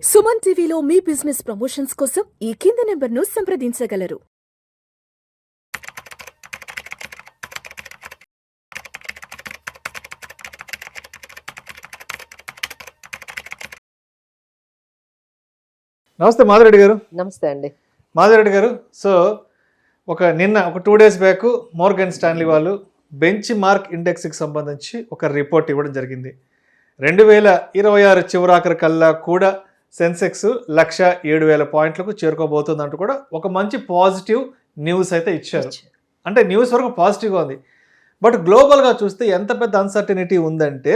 సుమన్ టీవీలో మీ business promotions కోసం ఈ కింది నెంబర్ను సంప్రదించగలరు. నమస్తే మాధురెడ్డి గారు. నమస్తే అండి. మాధురెడ్డి గారు, సో నిన్న ఒక 2 days బ్యాక్ మోర్గన్ స్టాన్లీ వాళ్ళు బెంచ్ మార్క్ ఇండెక్స్కి సంబంధించి ఒక రిపోర్ట్ ఇవ్వడం జరిగింది. 2026 చివరాఖరి కల్లా కూడా సెన్సెక్స్ 1,07,000 పాయింట్లకు చేరుకోబోతుందంటూ కూడా ఒక మంచి పాజిటివ్ న్యూస్ అయితే ఇచ్చారు. అంటే న్యూస్ వరకు పాజిటివ్గా ఉంది. బట్ గ్లోబల్గా చూస్తే ఎంత పెద్ద అన్సర్టనిటీ ఉందంటే,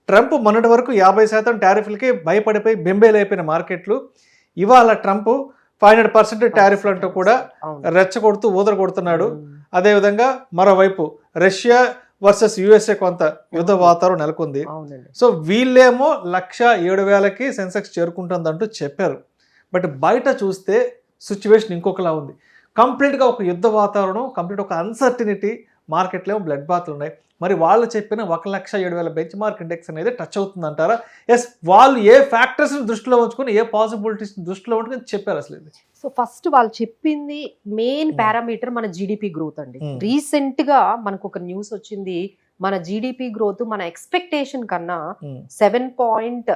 ట్రంప్ మొన్నటి వరకు 50% టారిఫ్లకి భయపడిపోయి బెంబేలైపోయిన మార్కెట్లు ఇవాళ ట్రంప్ 500% టారిఫ్లు అంటూ కూడా రెచ్చగొడుతూ ఊదరగొడుతున్నాడు. అదేవిధంగా మరోవైపు రష్యా వర్సెస్ యుఎస్ఏ కొంత యుద్ధ వాతావరణం నెలకొంది. సో వీళ్ళేమో 1,07,000కి సెన్సెక్స్ చేరుకుంటుందంటూ చెప్పారు. బట్ బయట చూస్తే సిచ్యువేషన్ ఇంకొకలా ఉంది. కంప్లీట్గా ఒక యుద్ధ వాతావరణం, కంప్లీట్ ఒక అన్సర్టినిటీ, మార్కెట్లో ఏమో బ్లడ్ బాత్లు ఉన్నాయి. మరి వాళ్ళు చెప్పిన 1,07,000 బెంచ్ మార్క్ ఇండెక్స్ అనేది టచ్ అవుతుందంటారా? ఎస్, వాళ్ళు ఏ ఫ్యాక్టర్స్ని దృష్టిలో ఉంచుకొని, ఏ పాసిబిలిటీస్ని దృష్టిలో ఉంచుకొని చెప్పారు అసలు ఇది? సో ఫస్ట్ వాళ్ళు చెప్పింది మెయిన్ పారామీటర్ మన జీడిపి గ్రోత్ అండి. రీసెంట్ గా మనకు ఒక న్యూస్ వచ్చింది, మన జీడిపి గ్రోత్ మన ఎక్స్పెక్టేషన్ కన్నా 7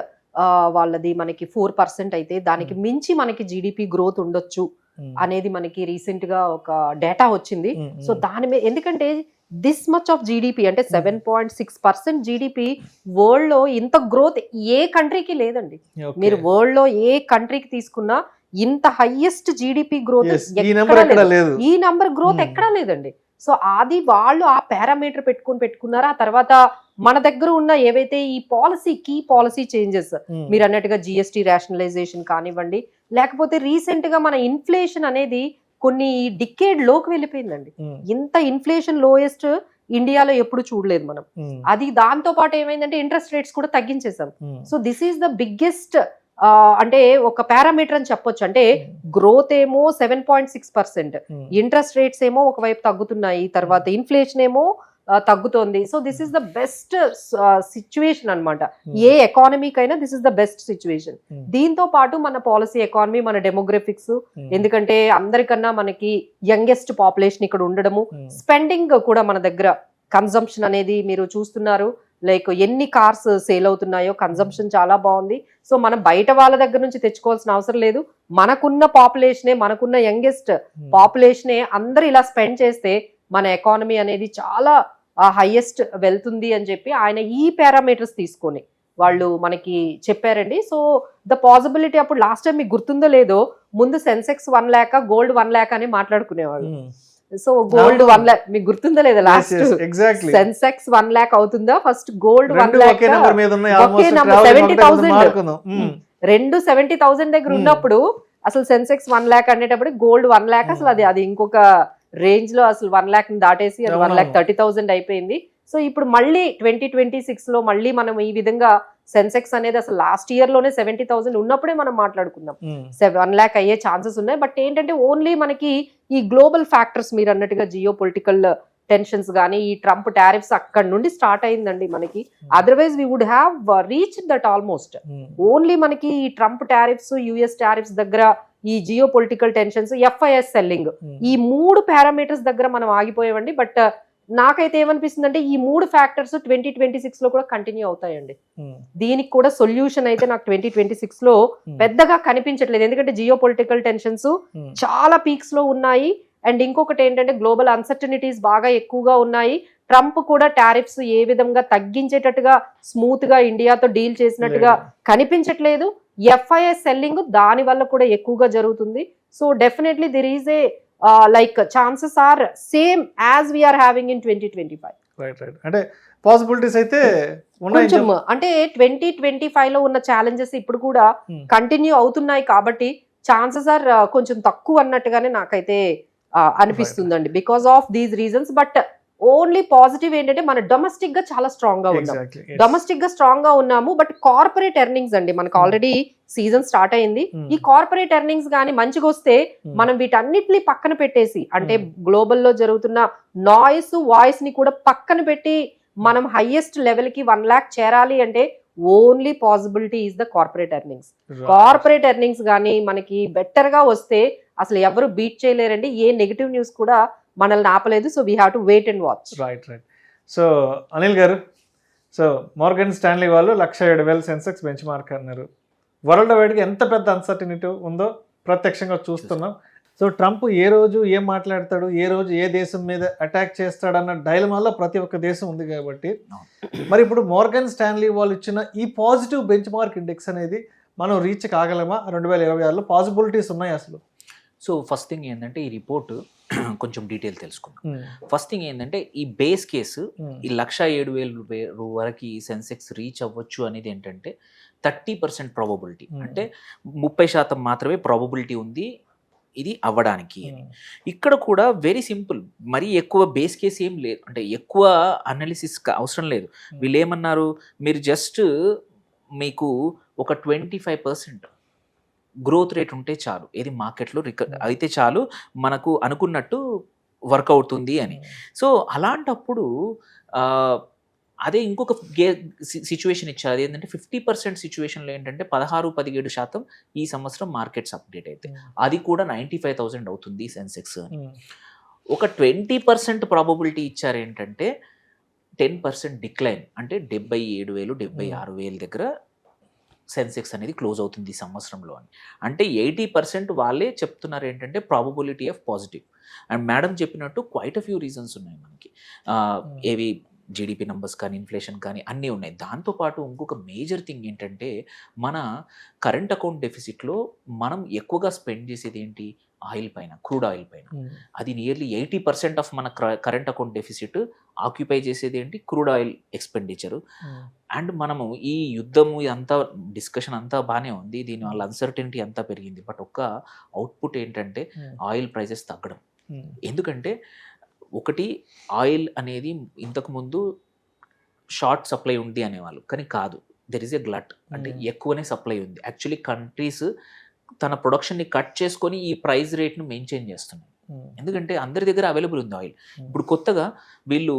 వాళ్ళది మనకి 4% అయితే దానికి మించి మనకి జీడిపి గ్రోత్ ఉండొచ్చు అనేది మనకి రీసెంట్ గా ఒక డేటా వచ్చింది. సో దాని మీద ఎందుకంటే దిస్ మచ్ ఆఫ్ జీడిపి అంటే 7.6% జీడిపి వరల్డ్ లో ఇంత గ్రోత్ ఏ కంట్రీకి లేదండి. మీరు వరల్డ్ లో ఏ కంట్రీకి తీసుకున్నా ఇంత హైయెస్ట్ జీడిపి గ్రోత్ ఈ నంబర్ గ్రోత్ ఎక్కడా లేదండి. సో అది వాళ్ళు ఆ పారామీటర్ పెట్టుకున్నారు. ఆ తర్వాత మన దగ్గర ఉన్న ఏవైతే ఈ కీ పాలసీ చేంజెస్ మీరు అన్నట్టుగా జిఎస్టీ రేషనలైజేషన్ కానివ్వండి, లేకపోతే రీసెంట్ గా మన ఇన్ఫ్లేషన్ అనేది కొన్ని డికేడ్ లోకి వెళ్ళిపోయిందండి. ఇంత ఇన్ఫ్లేషన్ లోయెస్ట్ ఇండియాలో ఎప్పుడు చూడలేదు మనం. అది దాంతో పాటు ఏమైందంటే ఇంట్రెస్ట్ రేట్స్ కూడా తగ్గించేసాం. So this is the biggest అంటే ఒక పారామీటర్ అని చెప్పొచ్చు. అంటే గ్రోత్ ఏమో 7.6%, ఇంట్రెస్ట్ రేట్స్ ఏమో ఒకవైపు తగ్గుతున్నాయి, తర్వాత ఇన్ఫ్లేషన్ ఏమో తగ్గుతోంది. So this is the best situation అనమాట. ఏ ఎకానమీకైనా this is the best situation. దీంతో పాటు మన పాలసీ ఎకానమీ, మన డెమోగ్రఫిక్స్, ఎందుకంటే అందరికన్నా మనకి యంగెస్ట్ పాపులేషన్ ఇక్కడ ఉండడము, స్పెండింగ్ కూడా మన దగ్గర కన్సంప్షన్ అనేది మీరు చూస్తున్నారు. లైక్ ఎన్ని కార్స్ సేల్ అవుతున్నాయో, కన్సంప్షన్ చాలా బాగుంది. సో మనం బయట వాళ్ళ దగ్గర నుంచి తెచ్చుకోవాల్సిన అవసరం లేదు. మనకున్న పాపులేషనే, మనకున్న యంగెస్ట్ పాపులేషనే అందరు ఇలా స్పెండ్ చేస్తే మన ఎకానమీ అనేది చాలా హైయెస్ట్ వెళ్తుంది అని చెప్పి ఆయన ఈ పారామీటర్స్ తీసుకొని వాళ్ళు మనకి చెప్పారండి. సో ద పాసిబిలిటీ, అప్పుడు లాస్ట్ టైం మీకు గుర్తుందో లేదో, ముందు సెన్సెక్స్ 1 lakh, గోల్డ్ 1 lakh అని మాట్లాడుకునేవాళ్ళు. సో గోల్డ్ 1 lakh మీకు గుర్తుందా లేదా? లాస్ట్ సెన్సెక్స్ 1 lakh అవుతుందా, ఫస్ట్ గోల్డ్ 1 lakh, ఒకే నంబర్ 70,000, రెండు 70,000 దగ్గర ఉన్నప్పుడు అసలు సెన్సెక్స్ 1 lakh అనేటప్పుడు గోల్డ్ 1 lakh అసలు అది ఇంకొక రేంజ్ లో అసలు 1 lakh ని దాటేసి అది 1,30,000 అయిపోయింది. సో ఇప్పుడు మళ్ళీ 2026 లో మళ్ళీ మనం ఈ విధంగా సెన్సెక్స్ అనేది అసలు లాస్ట్ ఇయర్ లోనే 70,000 ఉన్నప్పుడే మనం మాట్లాడుకున్నాం 1 lakh అయ్యే ఛాన్సెస్ ఉన్నాయి. బట్ ఏంటంటే ఓన్లీ మనకి ఈ గ్లోబల్ ఫ్యాక్టర్స్ మీరు అన్నట్టుగా జియో పొలిటికల్ టెన్షన్స్ కానీ, ఈ ట్రంప్ టారిఫ్స్ అక్కడ నుండి స్టార్ట్ అయిందండి మనకి. Otherwise we would have reach that almost. Only మనకి ఈ ట్రంప్ టారిఫ్స్, యుఎస్ టారిఫ్స్ దగ్గర, ఈ geopolitical tensions, FIs selling, ఈ 3 పారామీటర్స్ దగ్గర మనం ఆగిపోయామండి. బట్ నాకైతే ఏమనిపిస్తుంది అంటే ఈ 3 ఫ్యాక్టర్స్ 2026 లో కూడా కంటిన్యూ అవుతాయండి. దీనికి కూడా సొల్యూషన్ అయితే నాకు 2026 లో పెద్దగా కనిపించట్లేదు. ఎందుకంటే జియో పొలిటికల్ టెన్షన్స్ చాలా పీక్స్ లో ఉన్నాయి. అండ్ ఇంకొకటి ఏంటంటే గ్లోబల్ అన్సర్టనిటీస్ బాగా ఎక్కువగా ఉన్నాయి. ట్రంప్ కూడా టారిఫ్స్ ఏ విధంగా తగ్గించేటట్టుగా స్మూత్ గా ఇండియాతో డీల్ చేసినట్టుగా కనిపించట్లేదు. ఎఫ్ఐఎస్ సెల్లింగ్ దాని వల్ల కూడా ఎక్కువగా జరుగుతుంది. So definitely there is a like chances are same as we are having in 2025. అంటే పాసిబిలిటీస్ అయితే కొంచెం అంటే 2025 లో ఉన్న ఛాలెంజెస్ ఇప్పుడు కూడా కంటిన్యూ అవుతున్నాయి కాబట్టి ఛాన్సెస్ ఆర్ కొంచెం తక్కువ అన్నట్టుగానే నాకైతే అనిపిస్తుందండి, because of these reasons. But only positive ఏంటంటే మన డొమెస్టిక్ గా చాలా స్ట్రాంగ్ గా ఉన్నాం. డొమెస్టిక్ గా స్ట్రాంగ్ గా ఉన్నాము. బట్ కార్పొరేట్ ఎర్నింగ్స్ అండి మనకు ఆల్రెడీ సీజన్ స్టార్ట్ అయింది. ఈ కార్పొరేట్ ఎర్నింగ్స్ కానీ మంచిగా వస్తే మనం వీటన్నిటిని పక్కన పెట్టేసి, అంటే గ్లోబల్ లో జరుగుతున్న నాయిస్, వాయిస్ ని కూడా పక్కన పెట్టి మనం హైయెస్ట్ లెవెల్ కి 1 lakh చేరాలి అంటే only possibility is the corporate earnings. Corporate earnings కానీ మనకి బెటర్ గా వస్తే అసలు ఎవరు బీట్ చేయలేరండి. ఏ నెగిటివ్ న్యూస్ కూడా మనల్ని ఆపలేదు. So we have to wait and watch. Right. So Anil garu, so Morgan Stanley వాళ్ళు 1,07,000 సెన్సెక్స్ బెంచ్ మార్క్ అన్నారు. వరల్డ్ వైడ్గా ఎంత పెద్ద అన్సర్టినిటీ ఉందో ప్రత్యక్షంగా చూస్తున్నాం. సో ట్రంప్ ఏ రోజు ఏం మాట్లాడతాడు, ఏ రోజు ఏ దేశం మీద అటాక్ చేస్తాడన్న డైలమాలో ప్రతి ఒక్క దేశం ఉంది కాబట్టి, మరి ఇప్పుడు మోర్గన్ స్టాన్లీ వాళ్ళు ఇచ్చిన ఈ పాజిటివ్ బెంచ్ మార్క్ ఇండెక్స్ అనేది మనం రీచ్ కాగలమా 2026లో? పాసిబిలిటీస్ ఉన్నాయి అసలు? సో ఫస్ట్ థింగ్ ఏంటంటే ఈ రిపోర్ట్ కొంచెం డీటెయిల్ తెలుసుకుందాం. ఫస్ట్ థింగ్ ఏంటంటే ఈ బేస్ కేసు ఈ 1,07,000 వరకు ఈ సెన్సెక్స్ రీచ్ అవ్వచ్చు అనేది ఏంటంటే 30% ప్రాబబిలిటీ, అంటే 30% మాత్రమే ప్రాబబిలిటీ ఉంది ఇది అవ్వడానికి. ఇక్కడ కూడా వెరీ సింపుల్, మరీ ఎక్కువ బేస్ కేసు ఏం లేదు, అంటే ఎక్కువ అనాలిసిస్ అవసరం లేదు. వీళ్ళు ఏమన్నారు, మీరు జస్ట్ మీకు ఒక 25% గ్రోత్ రేట్ ఉంటే చాలు, ఏది మార్కెట్లో అయితే చాలు, మనకు అనుకున్నట్టు వర్క్ అవుతుంది అని. సో అలాంటప్పుడు అదే ఇంకొక సిచ్యువేషన్ ఇచ్చారు, ఏంటంటే 50% సిచ్యువేషన్లో ఏంటంటే 16-17% ఈ సంవత్సరం మార్కెట్స్ అప్డేట్ అయితే అది కూడా 95,000 అవుతుంది సెన్సెక్స్ అని. ఒక 20% ప్రాబబిలిటీ ఇచ్చారు ఏంటంటే 10% డిక్లైన్, అంటే 77,000-76,000 దగ్గర సెన్సెక్స్ అనేది క్లోజ్ అవుతుంది ఈ సంవత్సరంలో అని. అంటే 80% వాళ్ళే చెప్తున్నారు ఏంటంటే probability of positive. And madam చెప్పినట్టు క్వైట్ అ ఫ్యూ రీజన్స్ ఉన్నాయి మనకి, ఏవి జీడిపి నంబర్స్ కానీ, ఇన్ఫ్లేషన్ కానీ అన్నీ ఉన్నాయి. దాంతోపాటు ఇంకొక మేజర్ థింగ్ ఏంటంటే మన కరెంట్ అకౌంట్ డెఫిసిట్లో మనం ఎక్కువగా స్పెండ్ చేసేది ఏంటి, ఆయిల్ పైన, క్రూడ్ ఆయిల్ పైన. అది నియర్లీ 80% ఆఫ్ మన కరెంట్ అకౌంట్ డెఫిసిట్ ఆక్యుపై చేసేది ఏంటి, క్రూడ్ ఆయిల్ ఎక్స్పెండిచరు. అండ్ మనము ఈ యుద్ధము అంతా డిస్కషన్ అంతా బాగానే ఉంది, దీనివల్ల అన్సర్టెనిటీ అంతా పెరిగింది. బట్ ఒక్క అవుట్పుట్ ఏంటంటే ఆయిల్ ప్రైజెస్ తగ్గడం. ఎందుకంటే ఒకటి, ఆయిల్ అనేది ఇంతకుముందు షార్ట్ సప్లై ఉంది అనేవాళ్ళు, కానీ కాదు, దెర్ ఇస్ ఎ గ్లట్, అంటే ఎక్కువనే సప్లై ఉంది. యాక్చువల్లీ కంట్రీస్ తన ప్రొడక్షన్ని కట్ చేసుకొని ఈ ప్రైస్ రేట్ను మెయింటైన్ చేస్తున్నాయి, ఎందుకంటే అందరి దగ్గర అవైలబుల్ ఉంది ఆయిల్. ఇప్పుడు కొత్తగా వీళ్ళు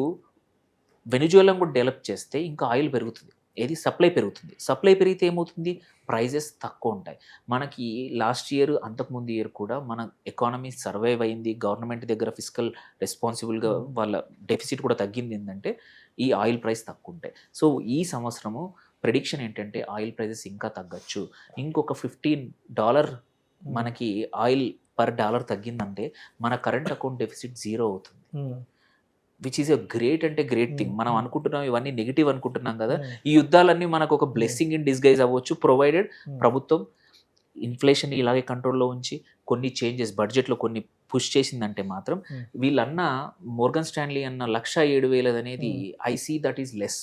వెనిజువేలాను కూడా డెవలప్ చేస్తే ఇంకా ఆయిల్ పెరుగుతుంది, ఏది సప్లై పెరుగుతుంది. సప్లై పెరిగితే ఏమవుతుంది, ప్రైజెస్ తక్కువ ఉంటాయి. మనకి లాస్ట్ ఇయర్, అంతకుముందు ఇయర్ కూడా మన ఎకానమీ సర్వైవ్ అయింది, గవర్నమెంట్ దగ్గర ఫిజికల్ రెస్పాన్సిబుల్గా వాళ్ళ డెఫిసిట్ కూడా తగ్గింది, ఏంటంటే ఈ ఆయిల్ ప్రైస్ తక్కువ ఉంటాయి. సో ఈ సంవత్సరము ప్రెడిక్షన్ ఏంటంటే ఆయిల్ ప్రైజెస్ ఇంకా తగ్గచ్చు. ఇంకొక $15 మనకి ఆయిల్ పర్ డాలర్ తగ్గిందంటే మన కరెంట్ అకౌంట్ డెఫిసిట్ 0 అవుతుంది, which is a great thing. మనం అనుకుంటున్నాం ఇవన్నీ నెగిటివ్ అనుకుంటున్నాం కదా, ఈ యుద్ధాలన్నీ మనకు ఒక బ్లెస్సింగ్ ఇన్ డిస్గైజ్ అవ్వచ్చు, ప్రొవైడెడ్ ప్రభుత్వం ఇన్ఫ్లేషన్ ఇలాగే కంట్రోల్లో ఉంచి కొన్ని చేంజెస్ బడ్జెట్లో కొన్ని పుష్ చేసిందంటే మాత్రం. వీళ్ళన్న మోర్గన్ స్టాన్లీ అన్న 1,07,000 అనేది I see that is less.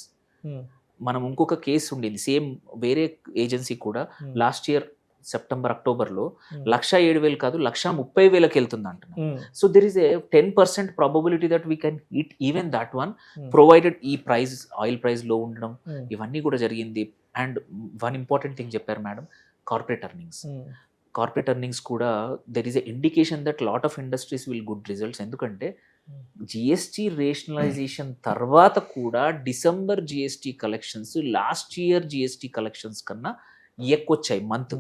మనం ఇంకొక కేసు ఉండింది సేమ్ వేరే ఏజెన్సీ కూడా లాస్ట్ ఇయర్ సెప్టెంబర్ అక్టోబర్లో 1,07,000 కాదు 1,30,000కి వెళ్తుంది అంటున్నారు. So there is a 10% probability that we can hit even that one, provided ఈ ప్రైస్ ఆయిల్ ప్రైస్ లో ఉండడం ఇవన్నీ కూడా జరిగింది. అండ్ వన్ ఇంపార్టెంట్ థింగ్ చెప్పారు మేడం, కార్పొరేట్ ఎర్నింగ్స్ కూడా there is a indication that lot of industries will good results. ఎందుకంటే GST rationalization తర్వాత కూడా December GST collections last year GST collections కన్నా ఎక్కువ వచ్చాయి మంత్,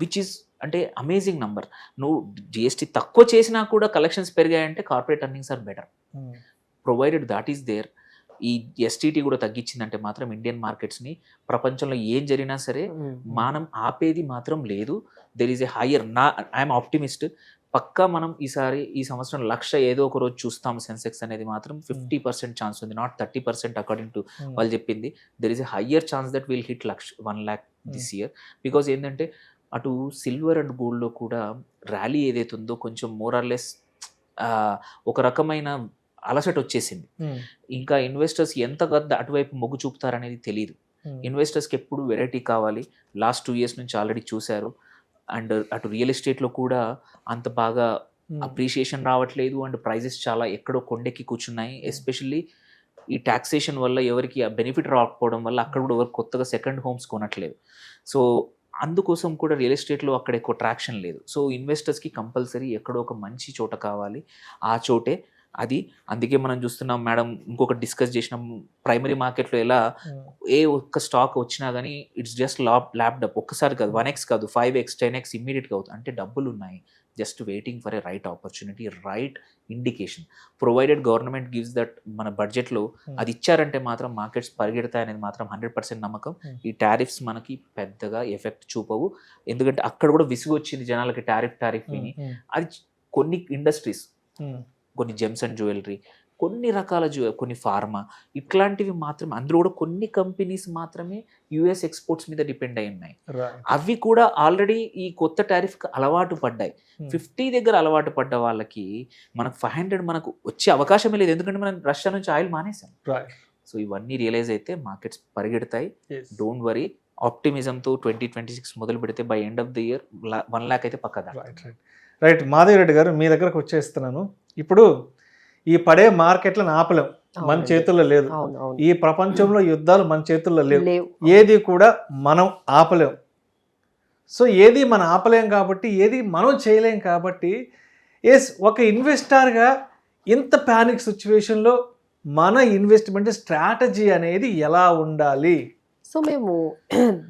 విచ్ ఈస్ అంటే అమేజింగ్ నంబర్. నువ్వు జిఎస్టీ తక్కువ చేసినా కూడా కలెక్షన్స్ పెరిగాయంటే corporate earnings are better, provided that is there. ఈ ఎస్టీటీ కూడా తగ్గించిందంటే మాత్రం ఇండియన్ మార్కెట్స్ని ప్రపంచంలో ఏం జరిగినా సరే మనం ఆపేది మాత్రం లేదు. There is a higher, I'm optimist, పక్కా మనం ఈ సంవత్సరం 1,00,000 ఏదో ఒక రోజు చూస్తాం సెన్సెక్స్ అనేది మాత్రం 50% ఛాన్స్ ఉంది, నాట్ 30% అకార్డింగ్ టు వాళ్ళు చెప్పింది. There is a higher chance that will hit 1,00,000 this year. Because ఏంటంటే అటు సిల్వర్ అండ్ గోల్డ్లో కూడా ర్యాలీ ఏదైతే ఉందో కొంచెం మోర్ ఆర్ లెస్ ఒక రకమైన అలసట వచ్చేసింది. ఇంకా ఇన్వెస్టర్స్ ఎంత అటువైపు మొగ్గు చూపుతారనేది తెలియదు. ఇన్వెస్టర్స్కి ఎప్పుడు వెరైటీ కావాలి, లాస్ట్ 2 years నుంచి ఆల్రెడీ చూశారు. అండ్ అటు రియల్ ఎస్టేట్లో కూడా అంత బాగా అప్రిషియేషన్ రావట్లేదు, అండ్ ప్రైజెస్ చాలా ఎక్కడో కొండెక్కి కూర్చున్నాయి. ఎస్పెషల్లీ ఈ టాక్సేషన్ వల్ల ఎవరికి ఆ బెనిఫిట్ రాకపోవడం వల్ల అక్కడ కూడా ఎవరు కొత్తగా సెకండ్ హోమ్స్ కొనట్లేదు. సో అందుకోసం కూడా రియల్ ఎస్టేట్లో అక్కడ ఎక్కువ ట్రాక్షన్ లేదు. సో ఇన్వెస్టర్స్కి కంపల్సరీ ఎక్కడో ఒక మంచి చోట కావాలి, ఆ చోటే అది అందుకే మనం చూస్తున్నాం మేడం, ఇంకొకటి డిస్కస్ చేసినాం, ప్రైమరీ మార్కెట్లో ఎలా ఏ ఒక్క స్టాక్ వచ్చినా కానీ ఇట్స్ జస్ట్ ల్యాప్డప్, ఒక్కసారి కాదు 1x కాదు 5x 10x ఇమ్మీడియట్గా అవుతుంది. అంటే డబ్బులు ఉన్నాయి, just waiting for a right opportunity, right indication. Provided government gives that మన బడ్జెట్లో అది ఇచ్చారంటే మాత్రం మార్కెట్స్ పరిగెడతాయనేది మాత్రం 100% నమ్మకం. ఈ టారిఫ్స్ మనకి పెద్దగా ఎఫెక్ట్ చూపవు, ఎందుకంటే అక్కడ కూడా విసుగు వచ్చింది జనాలకి టారిఫ్ విని. అది కొన్ని ఇండస్ట్రీస్, కొన్ని జెమ్స్ అండ్ జ్యువెలరీ, కొన్ని రకాల కొన్ని ఫార్మా, ఇట్లాంటివి మాత్రమే, అందులో కూడా కొన్ని కంపెనీస్ మాత్రమే యుఎస్ ఎక్స్పోర్ట్స్ మీద డిపెండ్ అయి ఉన్నాయి. అవి కూడా ఆల్రెడీ ఈ కొత్త టారిఫ్కి అలవాటు పడ్డాయి. 50 దగ్గర అలవాటు పడ్డ వాళ్ళకి మనకు 500 మనకు వచ్చే అవకాశమే లేదు, ఎందుకంటే మనం రష్యా నుంచి ఆయిల్ మానేసాం. సో ఇవన్నీ రియలైజ్ అయితే మార్కెట్స్ పరిగెడతాయి. డోంట్ వరీ, ఆప్టిమిజంతో 2026 మొదలు పెడితే by end of the year 1 lakh అయితే పక్కదా. రైట్ మాధవ్ రెడ్డి గారు, మీ దగ్గరకు వచ్చేస్తున్నాను. ఇప్పుడు ఈ పడే మార్కెట్లను ఆపలేం, మన చేతుల్లో లేదు. ఈ ప్రపంచంలో యుద్ధాలు మన చేతుల్లో లేవు, ఏది కూడా మనం ఆపలేం. సో ఏది మనం ఆపలేం కాబట్టి, ఏది మనం చేయలేం కాబట్టి, ఒక ఇన్వెస్టర్గా ఇంత ప్యానిక్ సిచ్యువేషన్లో మన ఇన్వెస్ట్మెంట్ స్ట్రాటజీ అనేది ఎలా ఉండాలి? సో మేము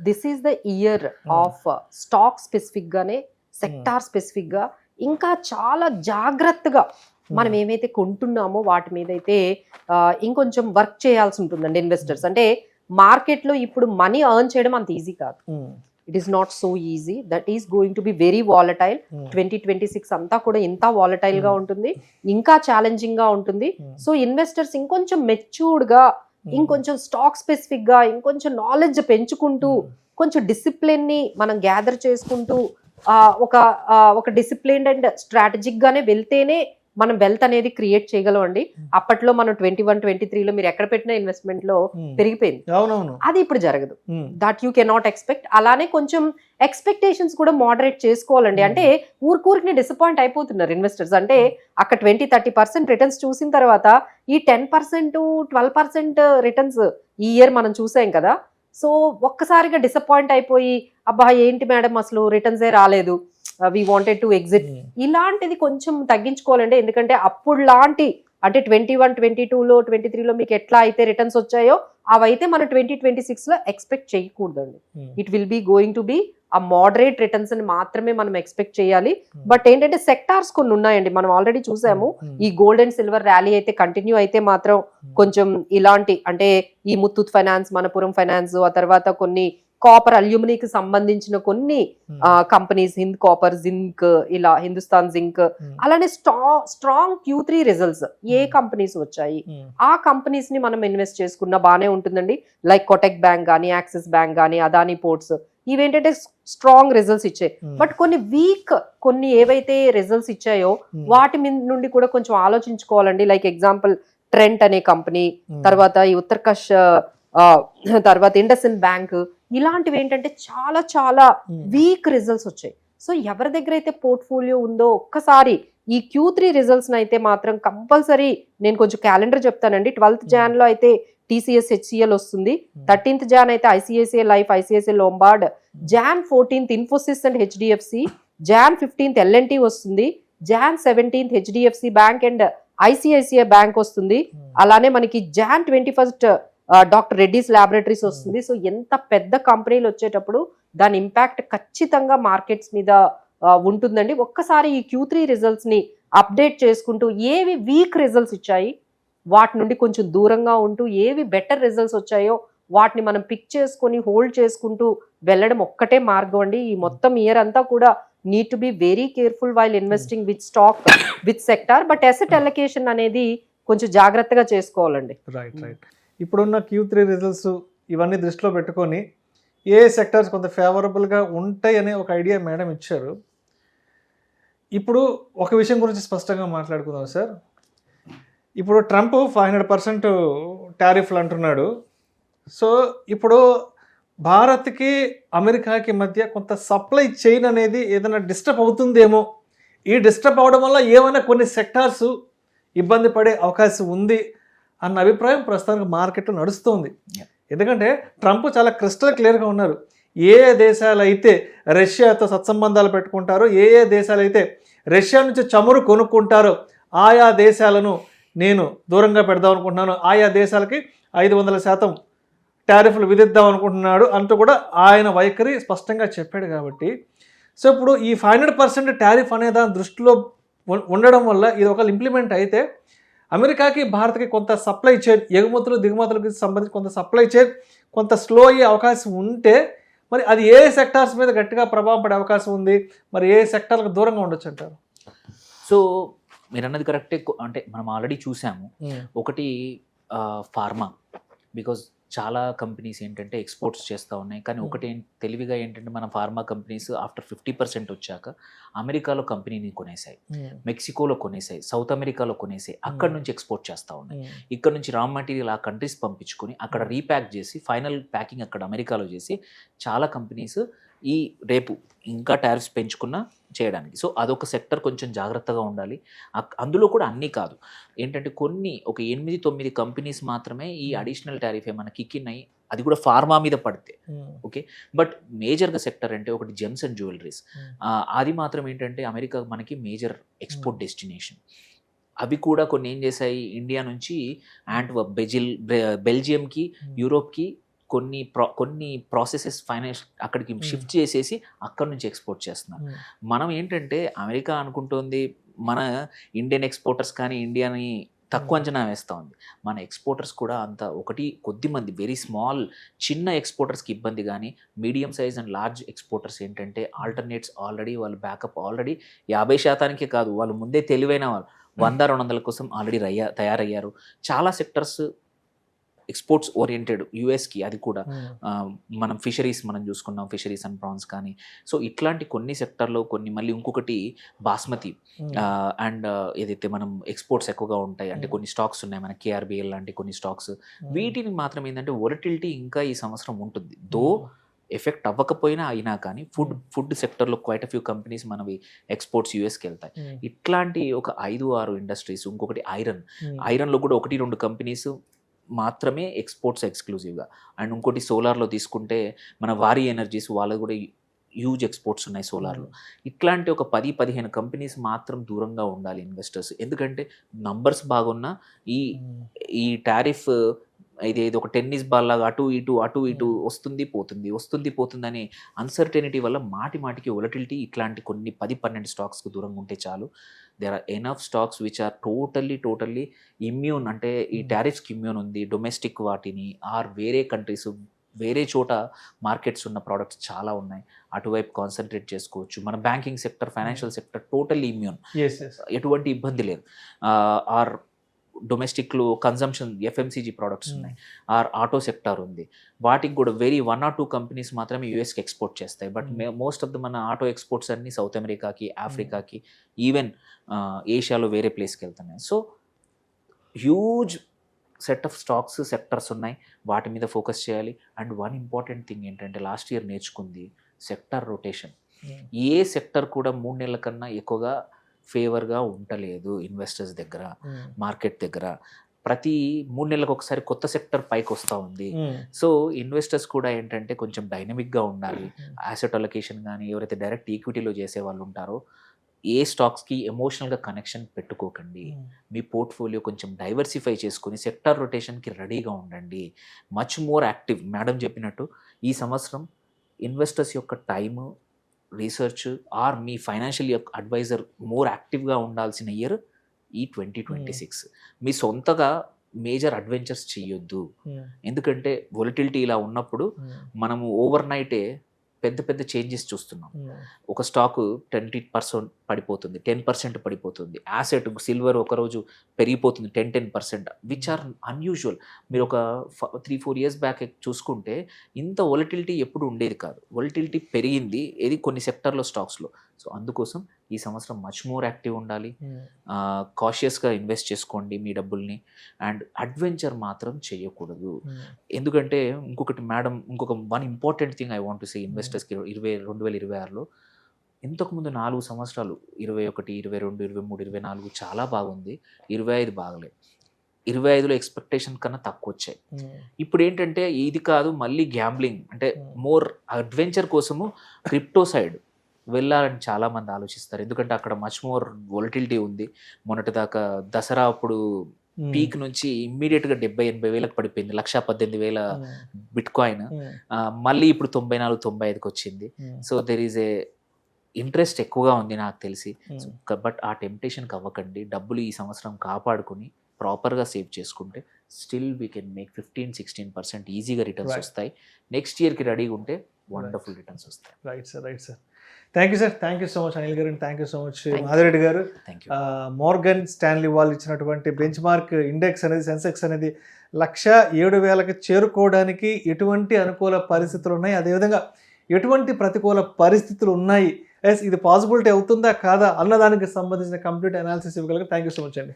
this is the year of stock స్పెసిఫిక్గానే, సెక్టార్ స్పెసిఫిక్గా ఇంకా చాలా జాగ్రత్తగా మనం ఏమైతే కొంటున్నామో వాటి మీద అయితే ఇంకొంచెం వర్క్ చేయాల్సి ఉంటుందండి ఇన్వెస్టర్స్. అంటే మార్కెట్లో ఇప్పుడు మనీ ఎర్న్ చేయడం అంత ఈజీ కాదు. It is not so easy, that is going to be very volatile. 2026 అంతా కూడా ఇంత వాలటైల్ గా ఉంటుంది, ఇంకా ఛాలెంజింగ్ గా ఉంటుంది. సో ఇన్వెస్టర్స్ ఇంకొంచెం మెచ్యూర్డ్ గా, ఇంకొంచెం స్టాక్ స్పెసిఫిక్ గా, ఇంకొంచెం నాలెడ్జ్ పెంచుకుంటూ, కొంచెం డిసిప్లిన్ ని మనం గ్యాదర్ చేసుకుంటూ ఒక డిసిప్లిన్డ్ అండ్ స్ట్రాటజిక్ గానే వెళ్తేనే మనం వెల్త్ అనేది క్రియేట్ చేయగలం అండి. అప్పట్లో మనం 21-23లో మీరు ఎక్కడ పెట్టిన ఇన్వెస్ట్మెంట్ లో పెరిగిపోయింది, అది ఇప్పుడు జరగదు. That you cannot expect. అలానే కొంచెం ఎక్స్పెక్టేషన్స్ కూడా మోడరేట్ చేసుకోవాలండి. అంటే ఊరికి డిసప్పాయింట్ అయిపోతున్నారు ఇన్వెస్టర్స్. అంటే అక్కడ 20-30% రిటర్న్స్ చూసిన తర్వాత ఈ 10% 12% రిటర్న్స్ ఈ ఇయర్ మనం చూసాం కదా. సో ఒక్కసారిగా డిసప్పాయింట్ అయిపోయి, అబ్బా ఏంటి మేడం అసలు రిటర్న్సే రాలేదు, వి వాంటెడ్ టు ఎగ్జిట్, ఇలాంటిది కొంచెం తగ్గించుకోవాలండి. ఎందుకంటే అప్పుడు లాంటి, అంటే 21-22లో 23లో మీకు ఎట్లా అయితే రిటర్న్స్ వచ్చాయో అవైతే మనం 2026లో ఎక్స్పెక్ట్ చేయకూడదండి. It will be going to be ఆ మోడరేట్ రిటర్న్స్ అని మాత్రమే మనం ఎక్స్పెక్ట్ చేయాలి. బట్ ఏంటంటే సెక్టార్స్ కొన్ని ఉన్నాయండి, మనం ఆల్రెడీ చూసాము. ఈ గోల్డ్ అండ్ సిల్వర్ ర్యాలీ అయితే కంటిన్యూ అయితే మాత్రం కొంచెం ఇలాంటి, అంటే ఈ ముత్తూట్ ఫైనాన్స్, మనపురం ఫైనాన్స్, ఆ తర్వాత కొన్ని కాపర్ అల్యూమినీకి సంబంధించిన కొన్ని కంపెనీస్, హింద్ కాపర్, జింక్, ఇలా హిందుస్థాన్ జింక్, అలానే స్ట్రాంగ్ Q3 రిజల్ట్స్ ఏ కంపెనీస్ వచ్చాయి, ఆ కంపెనీస్ ని మనం ఇన్వెస్ట్ చేసుకున్నా బానే ఉంటుందండి. లైక్ కోటక్ బ్యాంక్ కానీ, యాక్సిస్ బ్యాంక్ కానీ, అదానీ పోర్ట్స్, ఇవేంటంటే స్ట్రాంగ్ రిజల్ట్స్ ఇచ్చాయి. బట్ కొన్ని వీక్, కొన్ని ఏవైతే రిజల్ట్స్ ఇచ్చాయో వాటి నుండి కూడా కొంచెం ఆలోచించుకోవాలండి. లైక్ ఎగ్జాంపుల్ ట్రెంట్ అనే కంపెనీ, తర్వాత ఈ ఉత్తరకష్, తర్వాత ఇండస్ఇండ్ బ్యాంక్, ఇలాంటివి ఏంటంటే చాలా చాలా వీక్ రిజల్ట్స్ వచ్చాయి. సో ఎవరి దగ్గర అయితే పోర్ట్ఫోలియో ఉందో ఒక్కసారి ఈ Q3 రిజల్ట్స్ అయితే మాత్రం కంపల్సరీ, నేను కొంచెం క్యాలెండర్ చెప్తానండి. 12th Jan లో అయితే TCS HCL వస్తుంది, 13th Jan అయితే ICICI life, ICICI Lombard, Jan 14th Infosys and HDFC, Jan 15th L&T వస్తుంది, Jan 17th HDFC bank and ICICI bank వస్తుంది. అలానే మనకి Jan 21st doctor Reddy's laboratories వస్తుంది. సో ఎంత పెద్ద కంపెనీలు వచ్చేటప్పుడు దాని ఇంపాక్ట్ ఖచ్చితంగా మార్కెట్స్ మీద ఉంటుందండి. ఒక్కసారి ఈ Q3 రిజల్ట్స్ ని అప్డేట్ చేసుకుంటూ, ఏవి వీక్ రిజల్ట్స్ ఇచ్చాయి వాటి నుండి కొంచెం దూరంగా ఉంటూ, ఏవి బెటర్ రిజల్ట్స్ వచ్చాయో వాటిని మనం పిక్ చేసుకొని హోల్డ్ చేసుకుంటూ వెళ్ళడం ఒక్కటే మార్గం అండి. ఈ మొత్తం ఇయర్ అంతా కూడా need to be very careful while investing with stock, with sector. But asset allocation అనేది కొంచెం జాగ్రత్తగా చేసుకోవాలండి. రైట్. ఇప్పుడున్న Q3 రిజల్ట్స్ ఇవన్నీ దృష్టిలో పెట్టుకొని ఏ సెక్టార్స్ కొంత ఫేవరబుల్గా ఉంటాయి అనే ఒక ఐడియా మేడం ఇచ్చారు. ఇప్పుడు ఒక విషయం గురించి స్పష్టంగా మాట్లాడుకుందాం సార్. ఇప్పుడు ట్రంప్ 500% టారిఫ్లు అంటున్నాడు. సో ఇప్పుడు భారత్కి అమెరికాకి మధ్య కొంత సప్లై చైన్ అనేది ఏదైనా డిస్టర్బ్ అవుతుందేమో, ఈ డిస్టర్బ్ అవడం వల్ల ఏమైనా కొన్ని సెక్టార్స్ ఇబ్బంది పడే అవకాశం ఉంది అన్న అభిప్రాయం ప్రస్తుతానికి మార్కెట్లో నడుస్తుంది. ఎందుకంటే ట్రంప్ చాలా క్రిస్టల్ క్లియర్గా ఉన్నారు. ఏ దేశాలు అయితే రష్యాతో సత్సంబంధాలు పెట్టుకుంటారో, ఏ దేశాలు అయితే రష్యా నుంచి చమురు కొనుక్కుంటారో ఆయా దేశాలను నేను దూరంగా పెడదాం అనుకుంటున్నాను, ఆయా దేశాలకి 500% టారిఫ్లు విధిద్దాం అనుకుంటున్నాడు అంటూ కూడా ఆయన వైఖరి స్పష్టంగా చెప్పాడు. కాబట్టి సో ఇప్పుడు ఈ 500% టారిఫ్ అనే దాని దృష్టిలో ఉండడం వల్ల ఇది ఒకవేళ ఇంప్లిమెంట్ అయితే అమెరికాకి భారత్కి కొంత సప్లై చైన్, ఎగుమతులు దిగుమతులకు సంబంధించి కొంత సప్లై చైన్ కొంత స్లో అయ్యే అవకాశం ఉంటే మరి అది ఏ సెక్టార్స్ మీద గట్టిగా ప్రభావం పడే అవకాశం ఉంది, మరి ఏ సెక్టార్లకు దూరంగా ఉండొచ్చు అంటారు? సో మీరు అన్నది కరెక్టే. అంటే మనం ఆల్రెడీ చూసాము. ఒకటి ఫార్మా, బికాజ్ చాలా కంపెనీస్ ఏంటంటే ఎక్స్పోర్ట్స్ చేస్తూ ఉన్నాయి. కానీ ఒకటి తెలివిగా ఏంటంటే మన ఫార్మా కంపెనీస్ ఆఫ్టర్ 50% వచ్చాక అమెరికాలో కంపెనీని కొనేసాయి, మెక్సికోలో కొనేసాయి, సౌత్ అమెరికాలో కొనేసాయి, అక్కడ నుంచి ఎక్స్పోర్ట్ చేస్తూ ఉన్నాయి. ఇక్కడ నుంచి రా మెటీరియల్ ఆ కంట్రీస్ పంపించుకొని అక్కడ రీప్యాక్ చేసి ఫైనల్ ప్యాకింగ్ అక్కడ అమెరికాలో చేసి చాలా కంపెనీస్ ఈ రేపు ఇంకా టారిఫ్స్ పెంచుకున్నా చేయడానికి. సో అదొక సెక్టర్ కొంచెం జాగ్రత్తగా ఉండాలి. అందులో కూడా అన్నీ కాదు, ఏంటంటే కొన్ని ఒక 8-9 కంపెనీస్ మాత్రమే ఈ అడిషనల్ టారిఫ్ ఏమైనా కిక్ ఇన్ అయ్యి, అది కూడా ఫార్మా మీద పడితే ఓకే. బట్ మేజర్గా సెక్టర్ అంటే ఒకటి జెమ్స్ అండ్ జ్యువెలరీస్, అది మాత్రం ఏంటంటే అమెరికా మనకి మేజర్ ఎక్స్పోర్ట్ డెస్టినేషన్. అవి కూడా కొన్ని ఏం చేశాయి, ఇండియా నుంచి యాంట్వర్ప్, బెల్జియంకి, యూరోప్కి కొన్ని ప్రాసెసెస్ ఫైనాన్స్ అక్కడికి షిఫ్ట్ చేసేసి అక్కడ నుంచి ఎక్స్పోర్ట్ చేస్తున్నారు. మనం ఏంటంటే అమెరికా అనుకుంటుంది మన ఇండియన్ ఎక్స్పోర్టర్స్ కానీ ఇండియాని తక్కువ అంచనా వేస్తూ ఉంది. మన ఎక్స్పోర్టర్స్ కూడా అంత కొద్ది మంది వెరీ స్మాల్ చిన్న ఎక్స్పోర్టర్స్కి ఇబ్బంది, కానీ medium size and large exporters ఏంటంటే ఆల్టర్నేట్స్ ఆల్రెడీ వాళ్ళు బ్యాకప్ ఆల్రెడీ 50% కాదు, వాళ్ళు ముందే తెలివైన వాళ్ళు 100-200 కోసం ఆల్రెడీ తయారయ్యారు. చాలా సెక్టర్స్ ఎక్స్పోర్ట్స్ ఓరియంటెడ్ యూఎస్కి, అది కూడా మనం ఫిషరీస్ మనం చూసుకున్నాం, ఫిషరీస్ అండ్ ప్రాన్స్ కానీ. సో ఇట్లాంటి కొన్ని సెక్టర్లో కొన్ని, మళ్ళీ ఇంకొకటి బాస్మతి అండ్ ఏదైతే మనం ఎక్స్పోర్ట్స్ ఎక్కువగా ఉంటాయి అంటే కొన్ని స్టాక్స్ ఉన్నాయి మన కేఆర్బిఎల్ లాంటి కొన్ని స్టాక్స్, వీటిని మాత్రం ఏంటంటే వొలటిలిటీ ఇంకా ఈ సంవత్సరం ఉంటుంది. దో ఎఫెక్ట్ అవ్వకపోయినా అయినా కానీ ఫుడ్ సెక్టర్లో క్వైట్ ఫ్యూ కంపెనీస్ మనవి ఎక్స్పోర్ట్స్ యూఎస్కి వెళ్తాయి. ఇట్లాంటి ఒక 5-6 ఇండస్ట్రీస్, ఇంకొకటి ఐరన్లో కూడా 1-2 కంపెనీస్ మాత్రమే ఎక్స్పోర్ట్స్ ఎక్స్క్లూజివ్గా, అండ్ ఇంకోటి సోలార్లో తీసుకుంటే మన వారి ఎనర్జీస్ వాళ్ళకు కూడా హ్యూజ్ ఎక్స్పోర్ట్స్ ఉన్నాయి సోలార్లో. ఇట్లాంటి ఒక 10-15 కంపెనీస్ మాత్రం దూరంగా ఉండాలి ఇన్వెస్టర్స్. ఎందుకంటే నంబర్స్ బాగున్నా ఈ టారిఫ్ ఇది ఒక టెన్నిస్ బాల్ లాగా అటు ఇటు వస్తుంది పోతుంది అనే అన్సర్టెనిటీ వల్ల మాటికి వొలటిలిటీ ఇట్లాంటి కొన్ని 10-12 స్టాక్స్కి దూరంగా ఉంటే చాలు. There are enough stocks which are totally immune, అంటే ఈ టారిఫ్స్కి ఇమ్యూన్ ఉంది. డొమెస్టిక్ వాటిని ఆర్ వేరే కంట్రీస్ వేరే చోట మార్కెట్స్ ఉన్న ప్రోడక్ట్స్ చాలా ఉన్నాయి, అటువైపు కాన్సన్ట్రేట్ చేసుకోవచ్చు. మన banking sector, financial sector totally immune, ఎటువంటి ఇబ్బంది లేదు. ఆర్ డొమెస్టిక్లో కన్జంప్షన్ ఎఫ్ఎంసీజీ ప్రోడక్ట్స్ ఉన్నాయి, ఆర్ ఆటో సెక్టార్ ఉంది. వాటికి కూడా 1-2 కంపెనీస్ మాత్రమే యూఎస్కి ఎక్స్పోర్ట్ చేస్తాయి. బట్ మోస్ట్ ఆఫ్ ద మన ఆటో ఎక్స్పోర్ట్స్ అన్ని సౌత్ అమెరికాకి, ఆఫ్రికాకి, ఈవెన్ ఏషియాలో వేరే ప్లేస్కి వెళ్తున్నాయి. So huge set of stocks sectors ఉన్నాయి, వాటి మీద ఫోకస్ చేయాలి. అండ్ వన్ ఇంపార్టెంట్ థింగ్ ఏంటంటే లాస్ట్ ఇయర్ నేర్చుకుంది సెక్టర్ రొటేషన్. ఏ సెక్టర్ కూడా 3 నెలల కన్నా ఎక్కువగా ఫేవర్గా ఉండలేదు ఇన్వెస్టర్స్ దగ్గర, మార్కెట్ దగ్గర. ప్రతి 3 నెలలకు ఒకసారి కొత్త సెక్టర్ పైకి వస్తూ ఉంది. సో ఇన్వెస్టర్స్ కూడా ఏంటంటే కొంచెం డైనమిక్గా ఉండాలి. యాసెట్ అలొకేషన్ కానీ, ఎవరైతే డైరెక్ట్ ఈక్విటీలో చేసే వాళ్ళు ఉంటారో ఏ స్టాక్స్కి ఎమోషనల్గా కనెక్షన్ పెట్టుకోకండి. మీ పోర్ట్ఫోలియో కొంచెం డైవర్సిఫై చేసుకొని సెక్టర్ రొటేషన్కి రెడీగా ఉండండి. Much more active. మేడం చెప్పినట్టు ఈ సంవత్సరం ఇన్వెస్టర్స్ యొక్క టైము, రీసెర్చ్ ఆర్ మీ ఫైనాన్షియల్ అడ్వైజర్ మోర్ యాక్టివ్గా ఉండాల్సిన ఇయర్ ఈ 2026. మీ సొంతగా మేజర్ అడ్వెంచర్స్ చేయొద్దు. ఎందుకంటే వొలటిలిటీ ఇలా ఉన్నప్పుడు మనము ఓవర్ నైటే పెద్ద చేంజెస్ చూస్తున్నాం. ఒక స్టాక్ 20% పడిపోతుంది, 10% పడిపోతుంది. యాసెట్ సిల్వర్ ఒకరోజు పెరిగిపోతుంది 10% విచ్ ఆర్ అన్యూజువల్. మీరు ఒక 3-4 ఇయర్స్ బ్యాక్ చూసుకుంటే ఇంత వొలటిలిటీ ఎప్పుడు ఉండేది కాదు. వొలటిలిటీ పెరిగింది ఏది కొన్ని సెక్టర్లో స్టాక్స్లో. సో అందుకోసం ఈ సంవత్సరం మచ్ మోర్ యాక్టివ్ ఉండాలి. కాషియస్గా ఇన్వెస్ట్ చేసుకోండి మీ డబ్బుల్ని. అండ్ అడ్వెంచర్ మాత్రం చేయకూడదు. ఎందుకంటే ఇంకొకటి madam, one important thing I want to say ఇన్వెస్టర్స్కి 2026లో ఇంతకుముందు 4 సంవత్సరాలు 21, 22, 23, 24 చాలా బాగుంది. 25 బాగలేదు. 25లో ఎక్స్పెక్టేషన్ కన్నా తక్కువ వచ్చాయి. ఇప్పుడు ఏంటంటే ఇది కాదు, మళ్ళీ గ్యాంబ్లింగ్ అంటే మోర్ అడ్వెంచర్ కోసము క్రిప్టో సైడ్ వెళ్ళాలని చాలామంది ఆలోచిస్తారు. ఎందుకంటే అక్కడ మచ్ మోర్ వొలటిలిటీ ఉంది. మొన్నటిదాకా దసరా అప్పుడు పీక్ నుంచి ఇమ్మీడియట్ గా 70-80 వేలకు పడిపోయింది, 1,18,000 బిట్ కాయిన్. మళ్ళీ ఇప్పుడు 94-95కి వచ్చింది. So there is a interest ఎక్కువగా ఉంది నాకు తెలిసి. బట్ ఆ టెంప్టేషన్కి అవ్వకండి, డబ్బులు ఈ సంవత్సరం కాపాడుకుని ప్రాపర్గా సేవ్ చేసుకుంటే స్టిల్ వీ కెన్ మేక్ 15-16% ఈజీగా రిటర్న్స్ వస్తాయి. నెక్స్ట్ ఇయర్కి రెడీగా ఉంటే వండర్ఫుల్ రిటర్న్స్ వస్తాయి. Right sir. Thank you sir, thank you so much Anil garu, thank you so much Madhava Reddy garu. Thank you. Morgan Stanley వాళ్ళు ఇచ్చినటువంటి బెంచ్ మార్క్ ఇండెక్స్ అనేది, సెన్సెక్స్ అనేది 107,000కి చేరుకోవడానికి ఎటువంటి అనుకూల పరిస్థితులు ఉన్నాయి, అదేవిధంగా ఎటువంటి ప్రతికూల పరిస్థితులు ఉన్నాయి, ఇది పాసిబిలిటీ అవుతుందా కాదా అన్నదానికి సంబంధించిన కంప్లీట్ అనాలిసిస్ ఇవ్వగలిగారు. థ్యాంక్ యూ సో మచ్ అండి.